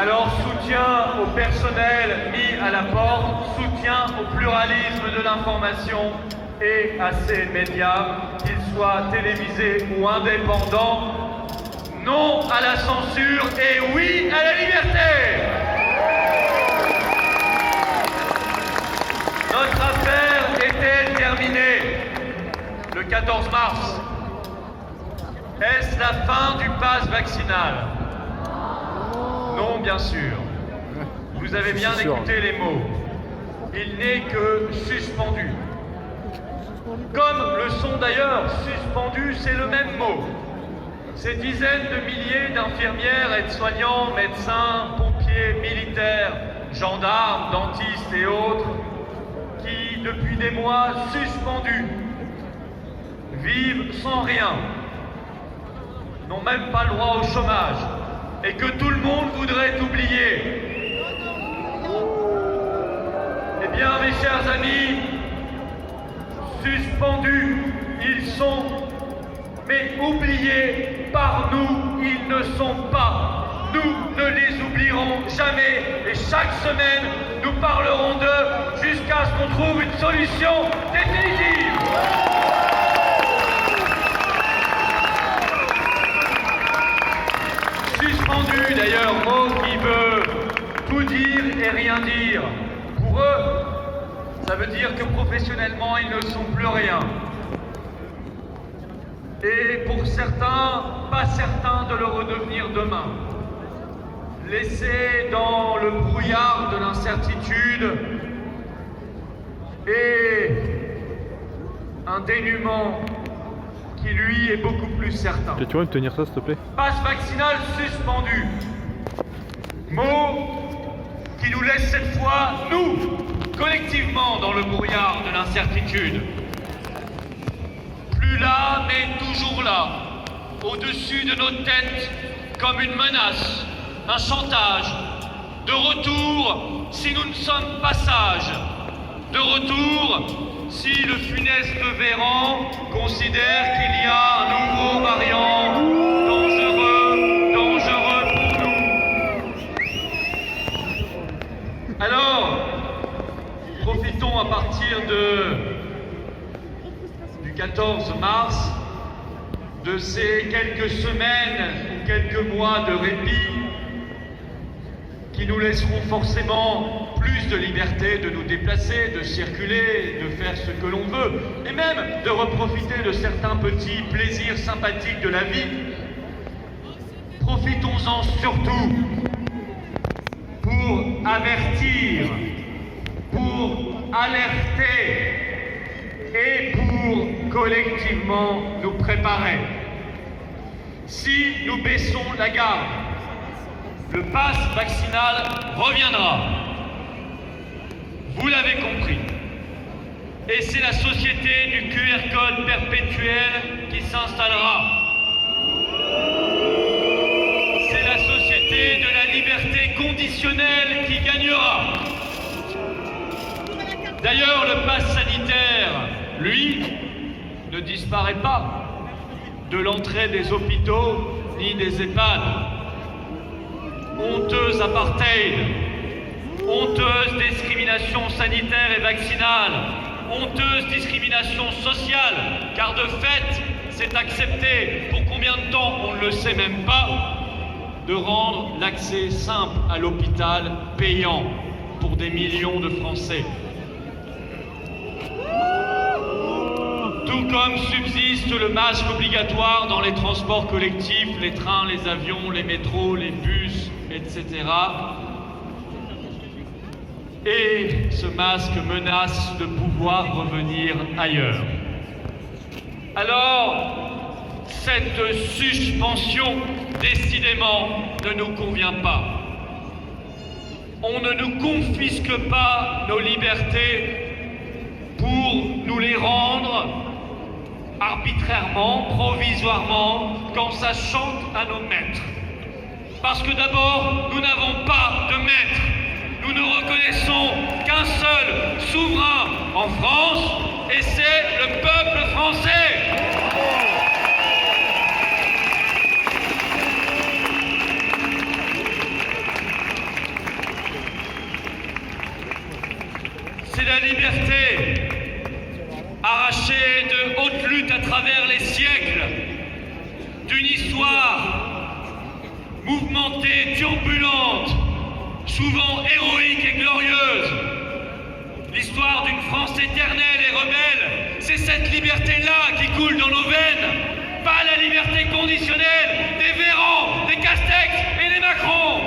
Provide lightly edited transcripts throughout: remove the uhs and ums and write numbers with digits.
Alors soutien au personnel mis à la porte, soutien au pluralisme de l'information et à ces médias, qu'ils soient télévisés ou indépendants. Non à la censure et oui à la liberté. Notre affaire est-elle terminée le 14 mars? Est-ce la fin du pass vaccinal? Non, bien sûr. Vous avez bien écouté les mots. Il n'est que suspendu. Comme le sont d'ailleurs suspendus, c'est le même mot. Ces dizaines de milliers d'infirmières, aides-soignants, médecins, pompiers, militaires, gendarmes, dentistes et autres, qui, depuis des mois suspendus, vivent sans rien, n'ont même pas le droit au chômage, et que tout le monde voudrait oublier. Eh bien, mes chers amis, suspendus, ils sont, mais oubliés par nous, ils ne sont pas. Nous ne les oublierons jamais, et chaque semaine, nous parlerons d'eux jusqu'à ce qu'on trouve une solution définitive. Suspendu, d'ailleurs, mot qui veut tout dire et rien dire. Pour eux, ça veut dire que professionnellement, ils ne sont plus rien. Et pour certains, pas certains de le redevenir demain. Laissés dans le brouillard de l'incertitude et un dénuement qui, lui, est beaucoup plus certain. Tu pourrais me tenir ça, s'il te plaît? Passe vaccinal suspendu. Mot qui nous laisse cette fois, nous, collectivement, dans le brouillard de l'incertitude. Plus là, mais toujours là, au-dessus de nos têtes, comme une menace, un chantage. De retour, si nous ne sommes pas sages. De retour, si le funeste Véran considère qu'il y a un nouveau variant dangereux pour nous. Alors, profitons à partir du 14 mars de ces quelques semaines ou quelques mois de répit qui nous laisseront forcément plus de liberté de nous déplacer, de circuler, de faire ce que l'on veut, et même de reprofiter de certains petits plaisirs sympathiques de la vie. Profitons-en surtout pour avertir, pour alerter et pour collectivement nous préparer. Si nous baissons la garde, le pass vaccinal reviendra. Vous l'avez compris. Et c'est la société du QR code perpétuel qui s'installera. C'est la société de la liberté conditionnelle qui gagnera. D'ailleurs, le pass sanitaire, lui, ne disparaît pas de l'entrée des hôpitaux ni des EHPAD. Honteuse apartheid, honteuse discrimination sanitaire et vaccinale, honteuse discrimination sociale, car de fait, c'est accepté, pour combien de temps, on ne le sait même pas, de rendre l'accès simple à l'hôpital payant pour des millions de Français. Tout comme subsiste le masque obligatoire dans les transports collectifs, les trains, les avions, les métros, les bus, etc. Et ce masque menace de pouvoir revenir ailleurs. Alors, cette suspension, décidément, ne nous convient pas. On ne nous confisque pas nos libertés pour nous les rendre arbitrairement, provisoirement, quand ça chante à nos maîtres. Parce que d'abord, nous n'avons pas de maître. Nous ne reconnaissons qu'un seul souverain en France, et c'est le peuple français. travers les siècles d'une histoire mouvementée, turbulente, souvent héroïque et glorieuse. L'histoire d'une France éternelle et rebelle, c'est cette liberté-là qui coule dans nos veines, pas la liberté conditionnelle des Véran, des Castex et des Macron.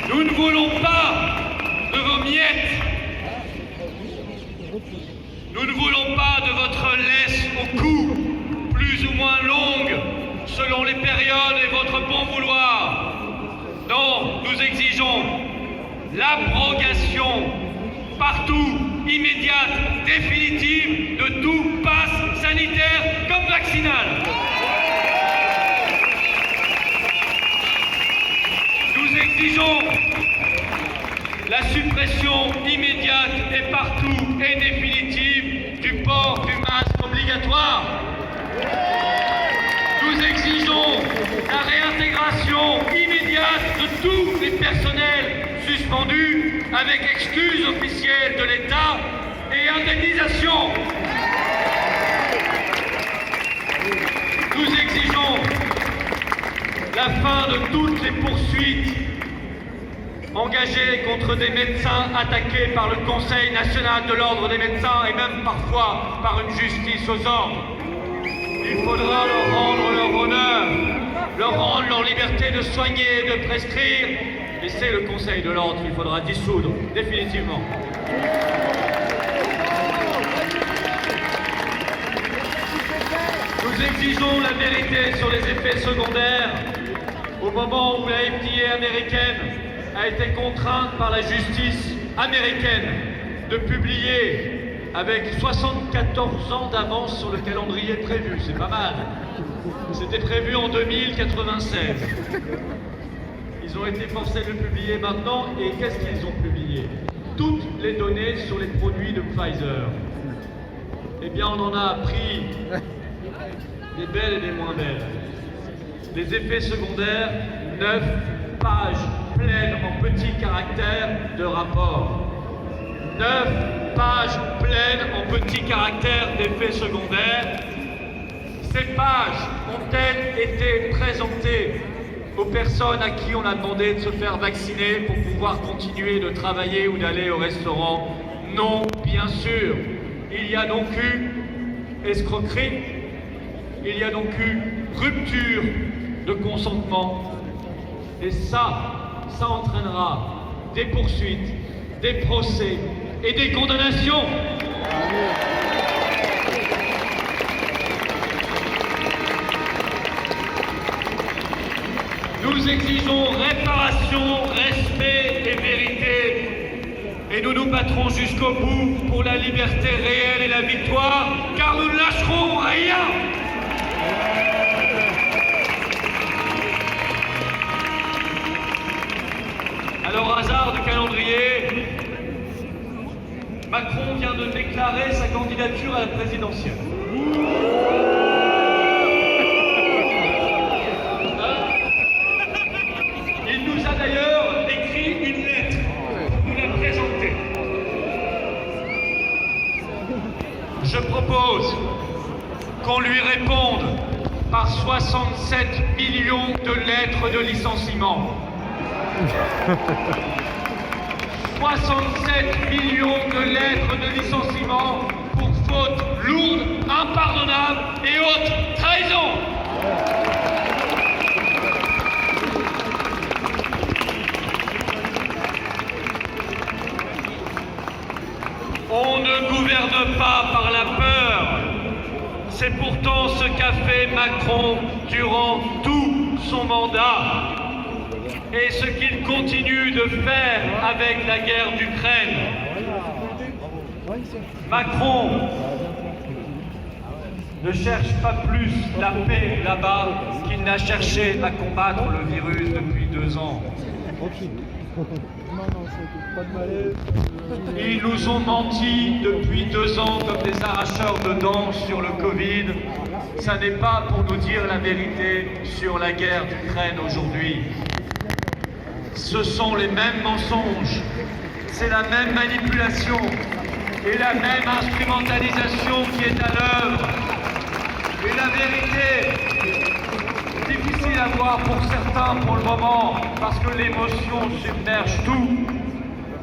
Nous ne voulons pas de vos miettes. Nous ne voulons pas de votre laisse au cou, plus ou moins longue, selon les périodes et votre bon vouloir. Non, nous exigeons l'abrogation, partout, immédiate, définitive, de tout pass sanitaire comme vaccinal. Nous exigeons la suppression immédiate et partout et définitive du port du masque obligatoire. Nous exigeons la réintégration immédiate de tous les personnels suspendus avec excuse officielle de l'État et indemnisation. Nous exigeons la fin de toutes les poursuites engagées contre des médecins attaqués par le Conseil national de l'ordre des médecins et même parfois par une justice aux ordres. Il faudra leur rendre leur honneur, leur rendre leur liberté de soigner et de prescrire. Et c'est le Conseil de l'ordre qu'il faudra dissoudre définitivement. Nous exigeons la vérité sur les effets secondaires au moment où la FDA américaine a été contrainte par la justice américaine de publier avec 74 ans d'avance sur le calendrier prévu. C'est pas mal. C'était prévu en 2096. Ils ont été forcés de le publier maintenant et qu'est-ce qu'ils ont publié? Toutes les données sur les produits de Pfizer. Eh bien, on en a appris des belles et des moins belles. Les effets secondaires, 9 pages pleines en petits caractères de rapport. 9 pages pleines en petits caractères d'effets secondaires. Ces pages ont-elles été présentées aux personnes à qui on a demandé de se faire vacciner pour pouvoir continuer de travailler ou d'aller au restaurant? Non, bien sûr. Il y a donc eu escroquerie, il y a donc eu rupture de consentement. Et ça entraînera des poursuites, des procès et des condamnations. Nous exigeons réparation, respect et vérité. Et nous nous battrons jusqu'au bout pour la liberté réelle et la victoire, car nous ne lâcherons rien. Alors, hasard de calendrier, Macron vient de déclarer sa candidature à la présidentielle. Il nous a d'ailleurs écrit une lettre pour nous la présenter. Je propose qu'on lui réponde par 67 millions de lettres de licenciement. 67 millions de lettres de licenciement pour faute lourde, impardonnable et haute trahison. On ne gouverne pas par la peur. C'est pourtant ce qu'a fait Macron durant tout son mandat. Et ce qu'il continue de faire avec la guerre d'Ukraine. Macron ne cherche pas plus la paix là-bas qu'il n'a cherché à combattre le virus depuis 2 ans. Ils nous ont menti depuis 2 ans comme des arracheurs de dents sur le Covid. Ça n'est pas pour nous dire la vérité sur la guerre d'Ukraine aujourd'hui. Ce sont les mêmes mensonges, c'est la même manipulation et la même instrumentalisation qui est à l'œuvre. Et la vérité, difficile à voir pour certains pour le moment, parce que l'émotion submerge tout,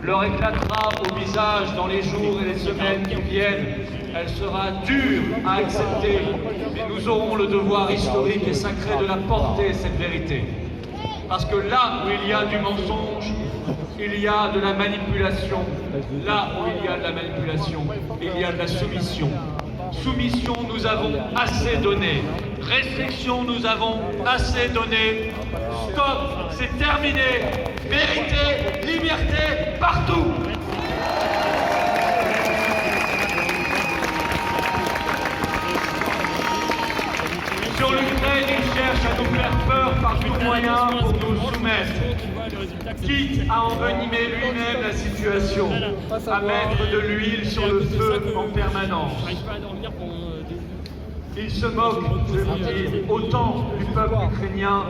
leur éclatera au visage dans les jours et les semaines qui viennent. Elle sera dure à accepter, mais nous aurons le devoir historique et sacré de la porter, cette vérité. Parce que là où il y a du mensonge, il y a de la manipulation. Là où il y a de la manipulation, il y a de la soumission. Soumission, nous avons assez donné. Restriction, nous avons assez donné. Stop, c'est terminé. Vérité, liberté, partout. Sur l'Ukraine, ils cherchent à nous faire peur par tout moyen pour nous soumettre. Quitte à envenimer lui-même la situation, à mettre de l'huile sur le feu en permanence. Il se moque, je vous dis, autant du peuple ukrainien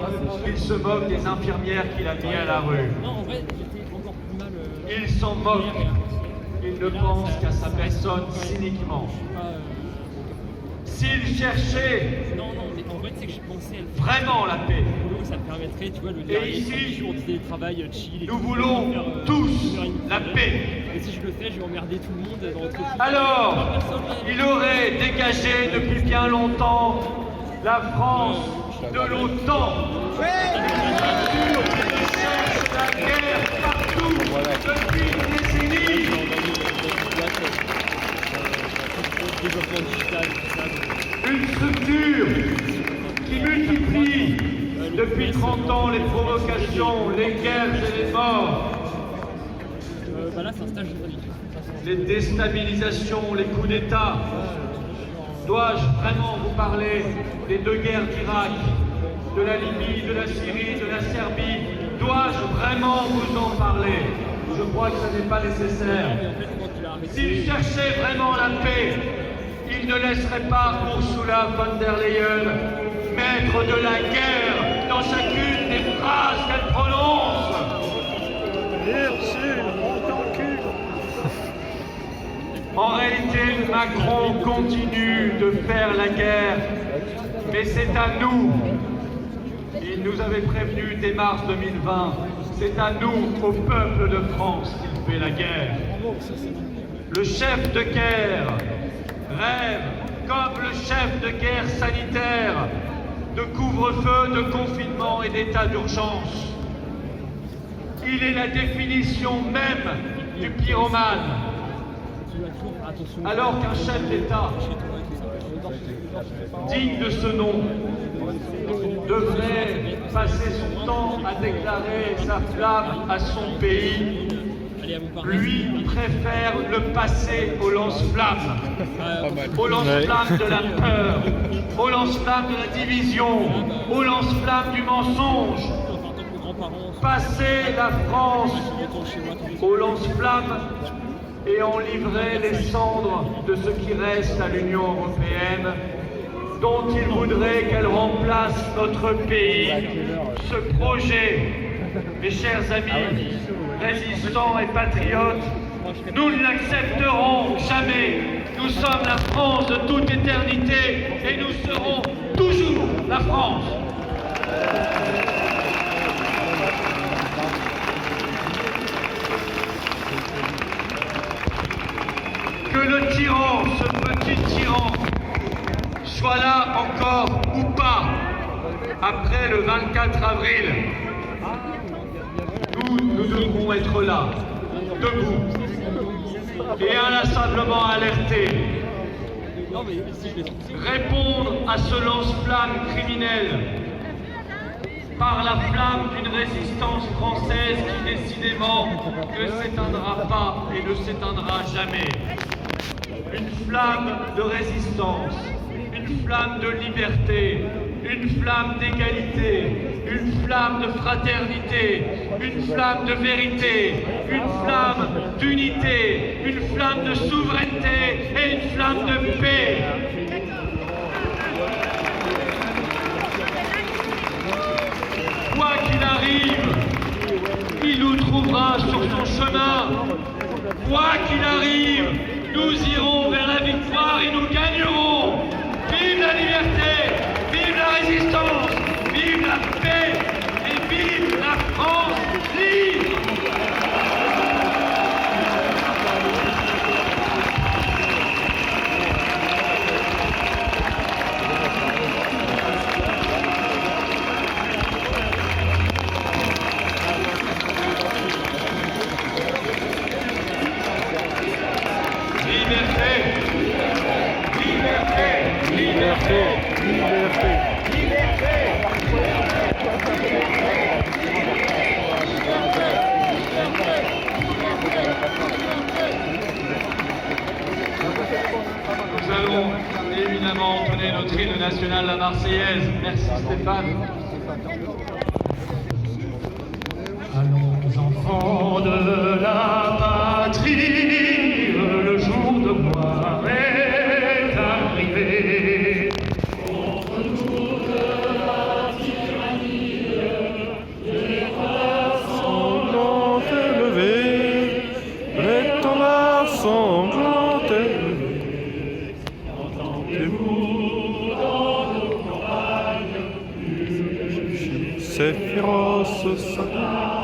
qu'il se moque des infirmières qu'il a mis à la rue. Il s'en moque. Il ne pense qu'à sa personne cyniquement. S'il cherchait vraiment la paix, ça me permettrait, tu vois, et ici, jours de télétravail chill. Nous voulons tous la paix. Et si je le fais, je vais emmerder tout le monde dans notre... Alors, il aurait dégagé depuis bien longtemps la France de l'OTAN. La guerre partout, depuis une décennie. Développement digital, tout ça. Une structure qui multiplie depuis 30 ans les provocations, les guerres et les morts. Là, c'est un stage juridique. Les déstabilisations, les coups d'État. Dois-je vraiment vous parler des deux guerres d'Irak, de la Libye, de la Syrie, de la Serbie? Dois-je vraiment vous en parler? Je crois que ce n'est pas nécessaire. S'il cherchait vraiment la paix, il ne laisserait pas Ursula von der Leyen mettre de la guerre dans chacune des phrases qu'elle prononce. En réalité, Macron continue de faire la guerre, mais c'est à nous. Il nous avait prévenu dès mars 2020. C'est à nous, au peuple de France, qu'il fait la guerre. Le chef de guerre rêve, comme le chef de guerre sanitaire, de couvre-feu, de confinement et d'état d'urgence. Il est la définition même du pyromane. Alors qu'un chef d'État digne de ce nom devrait passer son temps à déclarer sa flamme à son pays, lui préfère le passer au lance-flammes, au lance-flammes de la peur, au lance-flammes de la division, au lance-flammes du mensonge. Passer la France au lance-flammes et en livrer les cendres de ce qui reste à l'Union européenne, dont il voudrait qu'elle remplace notre pays. Ce projet, mes chers amis, résistants et patriotes, nous ne l'accepterons jamais. Nous sommes la France de toute éternité et nous serons toujours la France. Que le tyran, ce petit tyran, soit là encore ou pas, après le 24 avril, nous devrons être là, debout, et inlassablement alertés. Répondre à ce lance-flamme criminel par la flamme d'une résistance française qui décidément ne s'éteindra pas et ne s'éteindra jamais. Une flamme de résistance, une flamme de liberté, une flamme d'égalité, une flamme de fraternité, une flamme de vérité, une flamme d'unité, une flamme de souveraineté et une flamme de paix. Quoi qu'il arrive, il nous trouvera sur son chemin. Quoi qu'il arrive, nous irons vers la victoire et nous gagnerons. Vive la liberté, vive la résistance, vive la paix et vive la France libre. Nous allons évidemment entonner notre hymne national, la Marseillaise. Merci Stéphane. Allons enfants de la patrie, le jour de gloire est arrivé. Contre nous de la tyrannie, les bras sanglante élevée, les thomas sanglante élevée. Entendez-vous dans nos campagnes, ces féroces sabots.